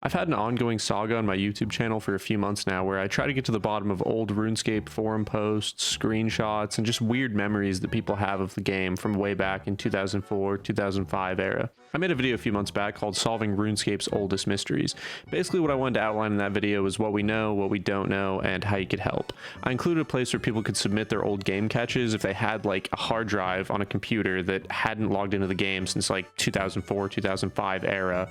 I've had an ongoing saga on my YouTube channel for a few months now where I try to get to the bottom of old Runescape forum posts, screenshots, and just weird memories that people have of the game from way back in 2004, 2005 era. I made a video a few months back called Solving RuneScape's Oldest Mysteries. Basically what I wanted to outline in that video was what we know, what we don't know, and how you could help. I included a place where people could submit their old game catches if they had like a hard drive on a computer that hadn't logged into the game since like 2004, 2005 era.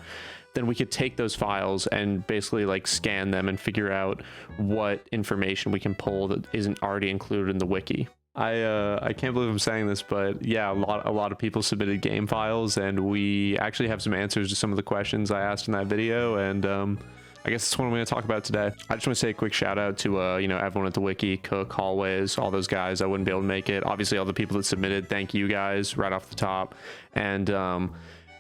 Then we could take those files and basically like scan them and figure out what information we can pull that isn't already included in the wiki. I can't believe I'm saying this, but yeah, a lot of people submitted game files, and we actually have some answers to some of the questions I asked in that video, and I guess that's what I'm going to talk about today. I just want to say a quick shout out to you know, everyone at the wiki, Cook, Hallways, all those guys. I wouldn't be able to make it. Obviously all the people that submitted, thank you guys right off the top. And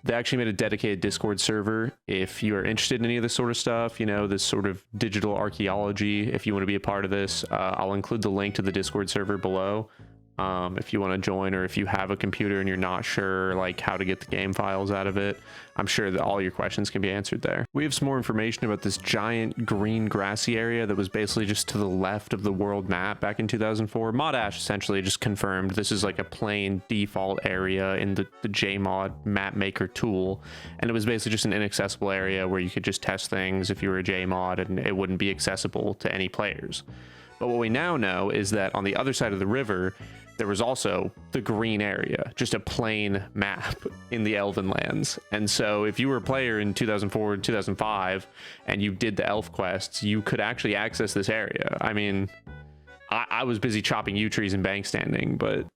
they actually made a dedicated Discord server. If you are interested in any of this sort of stuff, you know, this sort of digital archaeology, if you want to be a part of this, I'll include the link to the Discord server below. If you want to join, or if you have a computer and you're not sure like how to get the game files out of it, I'm sure that all your questions can be answered there. We have some more information about this giant green grassy area that was basically just to the left of the world map back in 2004. Modash essentially just confirmed this is like a plain default area in the JMod map maker tool, and it was basically just an inaccessible area where you could just test things if you were a JMod and it wouldn't be accessible to any players. But what we now know is that on the other side of the river, there was also the green area, just a plain map in the Elven lands. And so if you were a player in 2004, 2005, and you did the elf quests, you could actually access this area. I mean, I was busy chopping yew trees and bank standing, but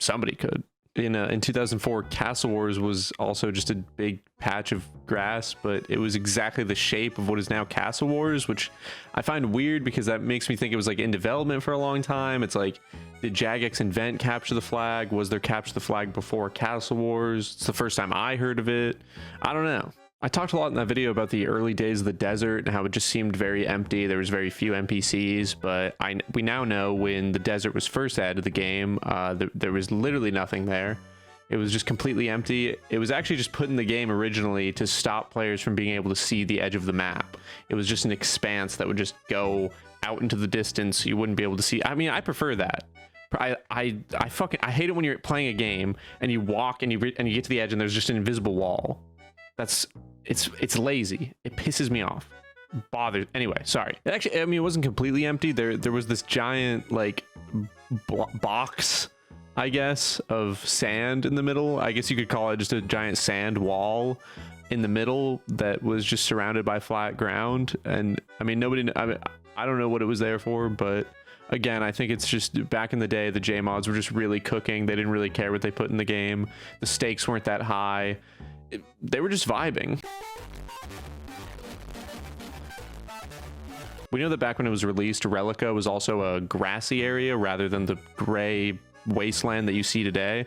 somebody could. In 2004, Castle Wars was also just a big patch of grass, but it was exactly the shape of what is now Castle Wars, which I find weird because that makes me think it was like in development for a long time. It's like, did Jagex invent Capture the Flag? Was there Capture the Flag before Castle Wars? It's the first time I heard of it. I don't know. I talked a lot in that video about the early days of the desert and how it just seemed very empty. There was very few NPCs, but we now know when the desert was first added to the game, there was literally nothing there. It was just completely empty. It was actually just put in the game originally to stop players from being able to see the edge of the map. It was just an expanse that would just go out into the distance, so you wouldn't be able to see. I mean, I prefer that. I hate it when you're playing a game and you walk and you get to the edge and there's just an invisible wall. It's lazy. It pisses me off. Bothers. Anyway, sorry. Actually, I mean, it wasn't completely empty. There was this giant like box, I guess, of sand in the middle. I guess you could call it just a giant sand wall in the middle that was just surrounded by flat ground. And I mean, I don't know what it was there for, but again, I think it's just back in the day, the JMods were just really cooking. They didn't really care what they put in the game. The stakes weren't that high. They were just vibing. We know that back when it was released, Relica was also a grassy area rather than the gray wasteland that you see today,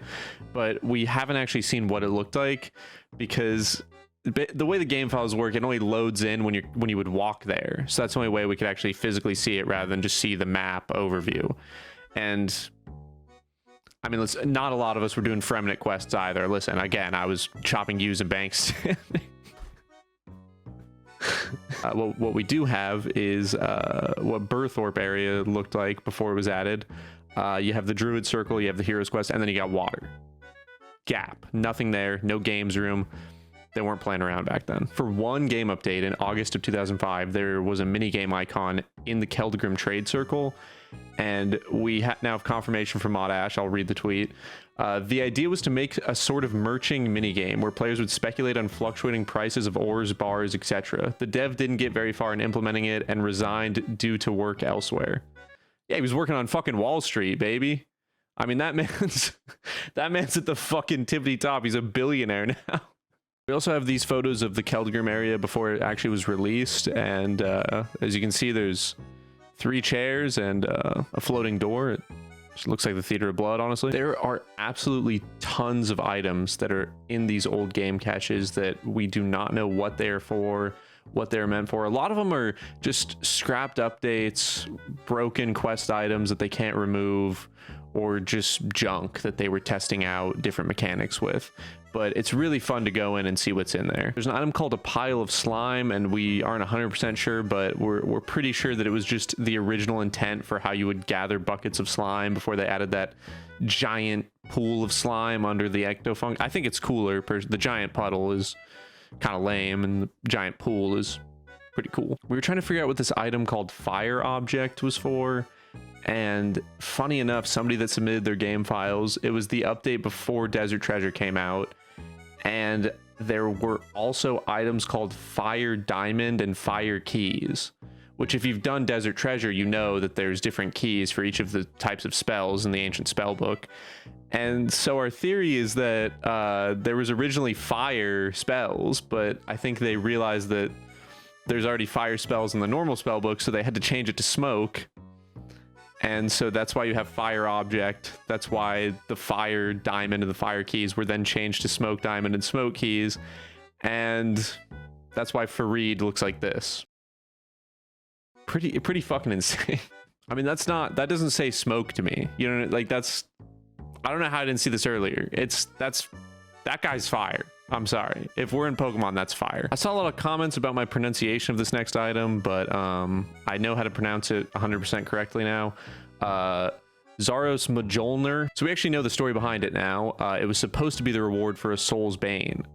but we haven't actually seen what it looked like because the way the game files work, it only loads in when you would walk there. So that's the only way we could actually physically see it rather than just see the map overview. And I mean, not a lot of us were doing Fremnant quests either. Listen, again, I was chopping yews and banks. What we do have is what Burthorpe area looked like before it was added. You have the Druid Circle, you have the Heroes Quest, and then you got water. Gap. Nothing there. No games room. They weren't playing around back then. For one game update in August of 2005, there was a minigame icon in the Keldgrim Trade Circle, and we now have confirmation from Modash. I'll read the tweet. The idea was to make a sort of merching minigame where players would speculate on fluctuating prices of ores, bars, etc. The dev didn't get very far in implementing it and resigned due to work elsewhere. Yeah, he was working on fucking Wall Street, baby. I mean, that man's at the fucking tippity top. He's a billionaire now. We also have these photos of the Keldgrim area before it actually was released, and as you can see, there's 3 chairs and a floating door. It just looks like the Theater of Blood, honestly. There are absolutely tons of items that are in these old game caches that we do not know what they're for, what they're meant for. A lot of them are just scrapped updates, broken quest items that they can't remove, or just junk that they were testing out different mechanics with. But it's really fun to go in and see what's in there. There's an item called a pile of slime, and we aren't 100% sure, but we're pretty sure that it was just the original intent for how you would gather buckets of slime before they added that giant pool of slime under the ectofunk. I think it's cooler. The giant puddle is kind of lame, and the giant pool is pretty cool. We were trying to figure out what this item called fire object was for. And funny enough, somebody that submitted their game files, it was the update before Desert Treasure came out. And there were also items called Fire Diamond and Fire Keys, which if you've done Desert Treasure, you know that there's different keys for each of the types of spells in the ancient spell book. And so our theory is that there was originally fire spells, but I think they realized that there's already fire spells in the normal spell book, so they had to change it to smoke. And so that's why you have fire object. That's why the fire diamond and the fire keys were then changed to smoke diamond and smoke keys. And that's why Fareed looks like this. Pretty fucking insane. I mean, that doesn't say smoke to me. You know, like I don't know how I didn't see this earlier. That guy's fire. I'm sorry. If we're in Pokemon, that's fire. I saw a lot of comments about my pronunciation of this next item, but I know how to pronounce it 100% correctly now. Zaros Majolner. So we actually know the story behind it now. It was supposed to be the reward for a Soul's Bane.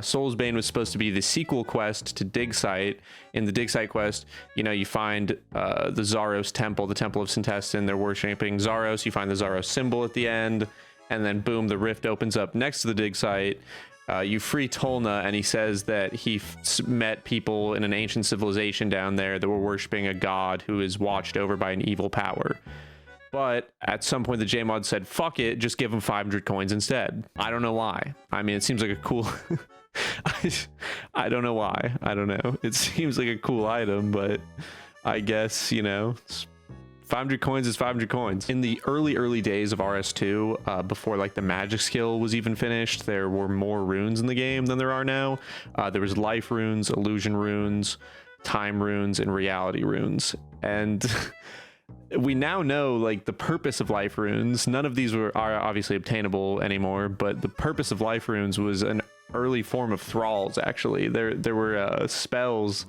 Soul's Bane was supposed to be the sequel quest to Dig Site. In the Dig Site quest, you know, you find the Zaros Temple, the Temple of Centestin. They're worshipping Zaros. You find the Zaros symbol at the end, and then boom, the rift opens up next to the Dig Site. You free Tolna, and he says that he met people in an ancient civilization down there that were worshipping a god who is watched over by an evil power. But at some point, the JMod said, fuck it, just give him 500 coins instead. I don't know why. I mean, it seems like a cool... I don't know why. I don't know. It seems like a cool item, but I guess, you know... 500 coins is 500 coins. In the early days of RS2, before like the magic skill was even finished, there were more runes in the game than there are now. There was life runes, illusion runes, time runes, and reality runes. And we now know like the purpose of life runes. None of these are obviously obtainable anymore, but the purpose of life runes was an early form of thralls. Actually, there were spells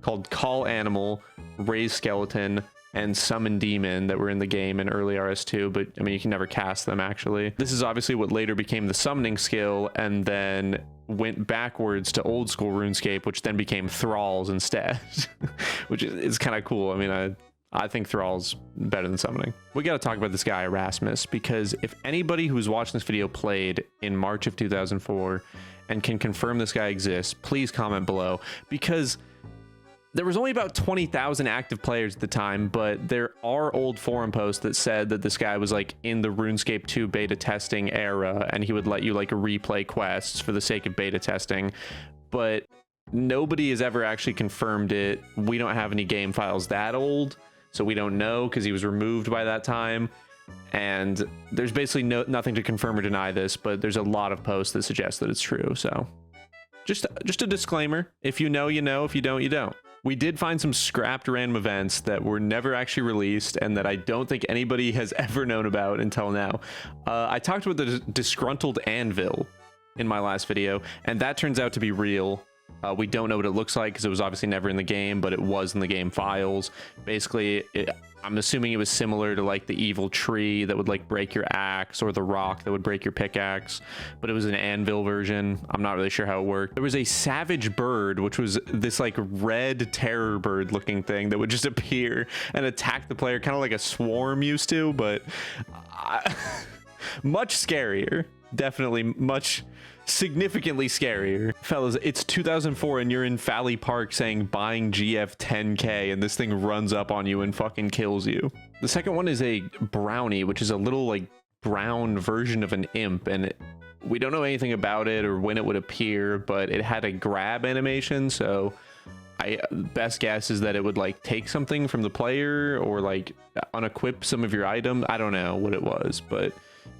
called Call Animal, Raise Skeleton, and Summon Demon that were in the game in early RS2, but I mean, you can never cast them actually. This is obviously what later became the summoning skill, and then went backwards to old school RuneScape, which then became Thralls instead, which is kind of cool. I mean, I think Thralls better than summoning. We got to talk about this guy Erasmus, because if anybody who's watching this video played in March of 2004 and can confirm this guy exists, please comment below, because there was only about 20,000 active players at the time, but there are old forum posts that said that this guy was like in the RuneScape 2 beta testing era, and he would let you like replay quests for the sake of beta testing, but nobody has ever actually confirmed it. We don't have any game files that old, so we don't know, because he was removed by that time. And there's basically nothing to confirm or deny this, but there's a lot of posts that suggest that it's true. So just a disclaimer. If you know, you know. If you don't, you don't. We did find some scrapped random events that were never actually released and that I don't think anybody has ever known about until now. I talked about the disgruntled anvil in my last video, and that turns out to be real. We don't know what it looks like because it was obviously never in the game, but it was in the game files. Basically, I'm assuming it was similar to like the evil tree that would like break your axe, or the rock that would break your pickaxe, but it was an anvil version. I'm not really sure how it worked. There was a savage bird, which was this like red terror bird looking thing that would just appear and attack the player, kind of like a swarm used to, but much scarier. Definitely significantly scarier. Fellas, it's 2004 and you're in Valley Park saying buying GF 10k, and this thing runs up on you and fucking kills you. The second one is a brownie, which is a little like brown version of an imp, and we don't know anything about it or when it would appear, but it had a grab animation, so best guess is that it would like take something from the player or like unequip some of your items. I don't know what it was, but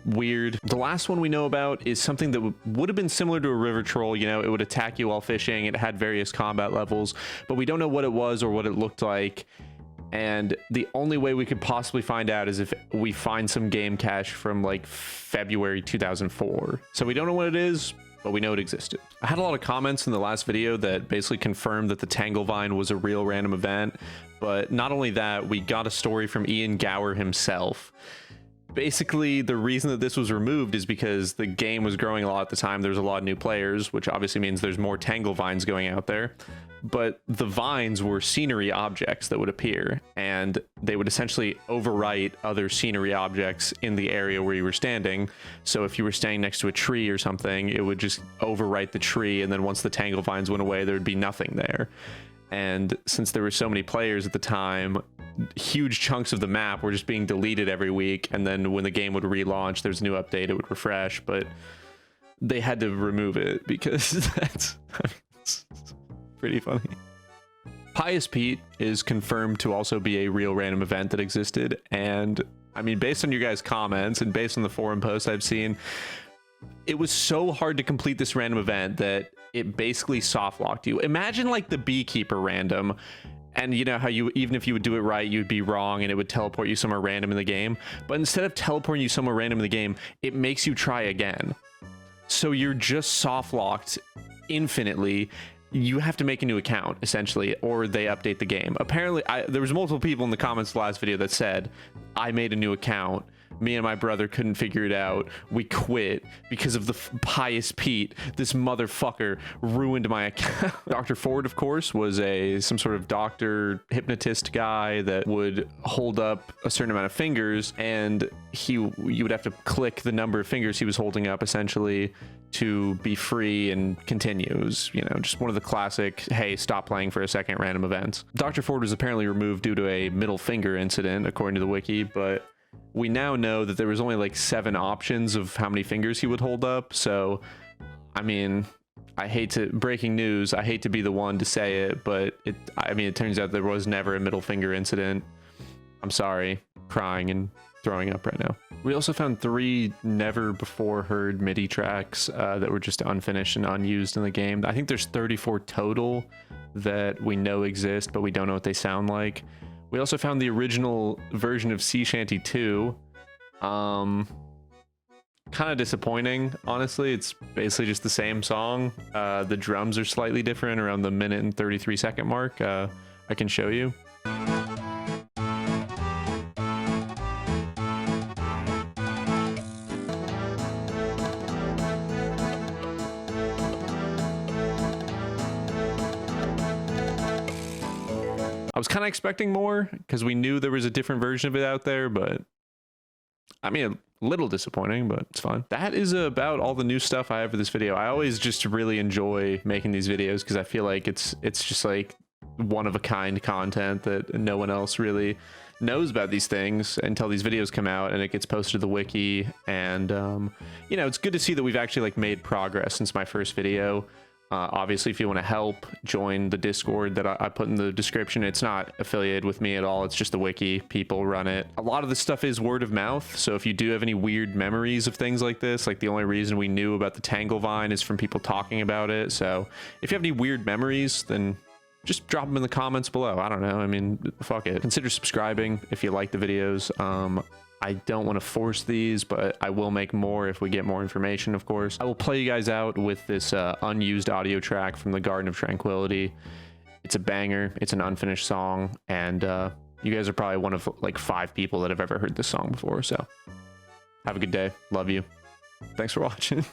weird. The last one we know about is something that would have been similar to a river troll. You know, it would attack you while fishing. It had various combat levels, but we don't know what it was or what it looked like. And the only way we could possibly find out is if we find some game cache from like February 2004. So we don't know what it is, but we know it existed. I had a lot of comments in the last video that basically confirmed that the Tangle Vine was a real random event. But not only that, we got a story from Ian Gower himself. Basically, the reason that this was removed is because the game was growing a lot at the time. There's a lot of new players, which obviously means there's more Tangle Vines going out there. But the vines were scenery objects that would appear, and they would essentially overwrite other scenery objects in the area where you were standing. So if you were standing next to a tree or something, it would just overwrite the tree, and then once the Tangle Vines went away, there would be nothing there. And since there were so many players at the time, huge chunks of the map were just being deleted every week, and then when the game would relaunch, there's a new update, it would refresh, but they had to remove it because that's pretty funny. Pious Pete is confirmed to also be a real random event that existed, and I mean, based on your guys' comments and based on the forum posts I've seen, it was so hard to complete this random event that it basically soft locked you. Imagine like the beekeeper random, and you know how you, even if you would do it right, you'd be wrong and it would teleport you somewhere random in the game. But instead of teleporting you somewhere random in the game, it makes you try again. So you're just soft locked infinitely. You have to make a new account essentially, or they update the game. Apparently there was multiple people in the comments of the last video that said, I made a new account. Me and my brother couldn't figure it out. We quit because of the Pious Pete. This motherfucker ruined my account. Dr. Ford, of course, was some sort of doctor hypnotist guy that would hold up a certain amount of fingers, and you would have to click the number of fingers he was holding up essentially to be free and continue. It was, you know, just one of the classic, hey, stop playing for a second random events. Dr. Ford was apparently removed due to a middle finger incident, according to the wiki, but we now know that there was only like 7 options of how many fingers he would hold up. So, I mean, breaking news, I hate to be the one to say it, but it turns out there was never a middle finger incident. I'm sorry, crying and throwing up right now. We also found 3 never before heard MIDI tracks that were just unfinished and unused in the game. I think there's 34 total that we know exist, but we don't know what they sound like. We also found the original version of Sea Shanty 2. Kind of disappointing, honestly. It's basically just the same song. The drums are slightly different around the minute and 33-second mark. I can show you. I was kind of expecting more because we knew there was a different version of it out there, but I mean, a little disappointing, but it's fine. That is about all the new stuff I have for this video. I always just really enjoy making these videos because I feel like it's just like one of a kind content that no one else really knows about these things until these videos come out and it gets posted to the wiki. And you know, it's good to see that we've actually like made progress since my first video. Obviously, if you want to help, join the Discord that I put in the description. It's not affiliated with me at all. It's just the wiki. People run it. A lot of the stuff is word of mouth. So if you do have any weird memories of things like this, like the only reason we knew about the Tangle Vine is from people talking about it. So if you have any weird memories, then just drop them in the comments below. I don't know. I mean, fuck it. Consider subscribing if you like the videos. I don't want to force these, but I will make more if we get more information, of course. I will play you guys out with this unused audio track from the Garden of Tranquility. It's a banger. It's an unfinished song, and you guys are probably one of like 5 people that have ever heard this song before, so have a good day. Love you. Thanks for watching.